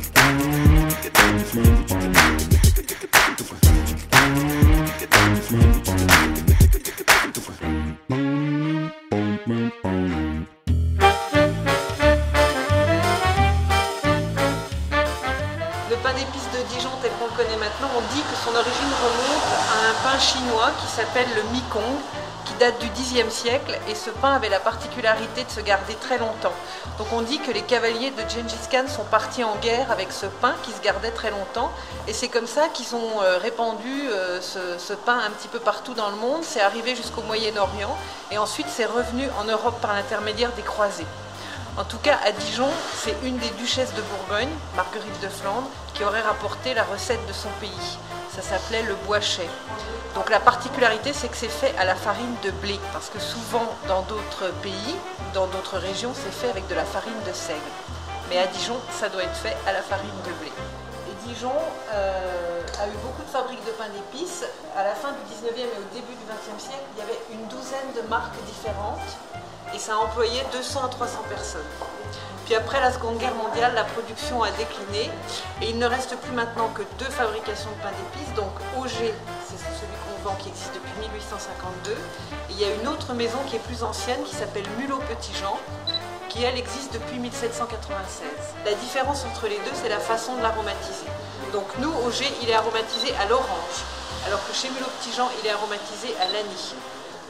Le pain d'épices de Dijon tel qu'on le connaît maintenant, on dit que son origine remonte à un pain chinois qui s'appelle le mi-kong, qui date du Xe siècle, et ce pain avait la particularité de se garder très longtemps. Donc on dit que les cavaliers de Gengis Khan sont partis en guerre avec ce pain qui se gardait très longtemps, et c'est comme ça qu'ils ont répandu ce pain un petit peu partout dans le monde. C'est arrivé jusqu'au Moyen-Orient, et ensuite c'est revenu en Europe par l'intermédiaire des croisés. En tout cas, à Dijon, c'est une des duchesses de Bourgogne, Marguerite de Flandre, qui aurait rapporté la recette de son pays. Ça s'appelait le boichet. Donc la particularité, c'est que c'est fait à la farine de blé, parce que souvent, dans d'autres pays, dans d'autres régions, c'est fait avec de la farine de seigle. Mais à Dijon, ça doit être fait à la farine de blé. Et Dijon a eu beaucoup de fabriques de pain d'épices. À la fin du 19e et au début du 20e siècle, il y avait une douzaine de marques différentes. Et ça a employé 200 à 300 personnes. Puis après la Seconde Guerre mondiale, la production a décliné et il ne reste plus maintenant que 2 fabrications de pain d'épices. Donc Auger, c'est celui qu'on vend qui existe depuis 1852. Et il y a une autre maison qui est plus ancienne qui s'appelle Mulot-Petit-Jean, qui elle existe depuis 1796. La différence entre les deux, c'est la façon de l'aromatiser. Donc nous, Auger, il est aromatisé à l'orange, alors que chez Mulot-Petit-Jean, il est aromatisé à l'anis.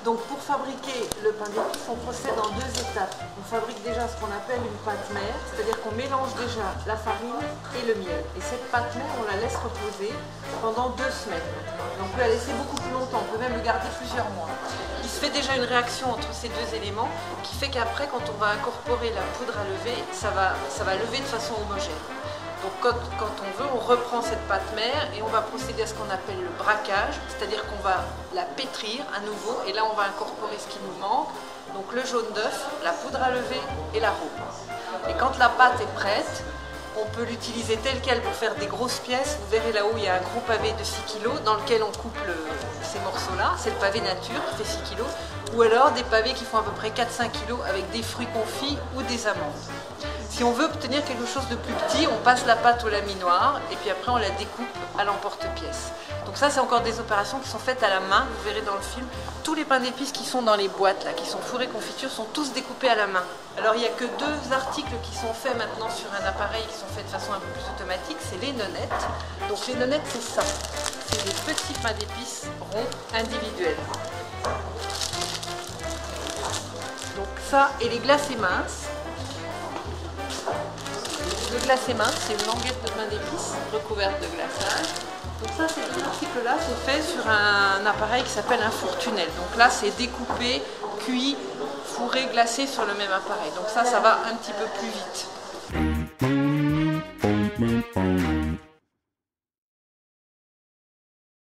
Donc pour fabriquer le pain d'épices, on procède en 2 étapes. On fabrique déjà ce qu'on appelle une pâte mère, c'est-à-dire qu'on mélange déjà la farine et le miel. Et cette pâte mère, on la laisse reposer pendant 2 semaines. Et on peut la laisser beaucoup plus longtemps, on peut même le garder plusieurs mois. Il se fait déjà une réaction entre ces 2 éléments qui fait qu'après, quand on va incorporer la poudre à lever, ça va lever de façon homogène. Donc quand on veut, on reprend cette pâte mère et on va procéder à ce qu'on appelle le braquage, c'est-à-dire qu'on va la pétrir à nouveau et là on va incorporer ce qui nous manque, donc le jaune d'œuf, la poudre à lever et l'arôme. Et quand la pâte est prête, on peut l'utiliser telle quelle pour faire des grosses pièces. Vous verrez là-haut, il y a un gros pavé de 6 kg dans lequel on coupe ces morceaux-là, c'est le pavé nature qui fait 6 kg, ou alors des pavés qui font à peu près 4-5 kg avec des fruits confits ou des amandes. Si on veut obtenir quelque chose de plus petit, on passe la pâte au laminoir et puis après on la découpe à l'emporte-pièce. Donc ça, c'est encore des opérations qui sont faites à la main. Vous verrez dans le film, tous les pains d'épices qui sont dans les boîtes, là, qui sont fourrés confiture, sont tous découpés à la main. Alors il n'y a que 2 articles qui sont faits maintenant sur un appareil, qui sont faits de façon un peu plus automatique, c'est les nonnettes. Donc les nonnettes, c'est ça. C'est des petits pains d'épices ronds individuels. Donc ça, et les glacés minces. Le glacé mince, c'est une languette de pain d'épices recouverte de glaçage. Donc ça, ces 2 articles-là, c'est fait sur un appareil qui s'appelle un four-tunnel. Donc là, c'est découpé, cuit, fourré, glacé sur le même appareil. Donc ça va un petit peu plus vite.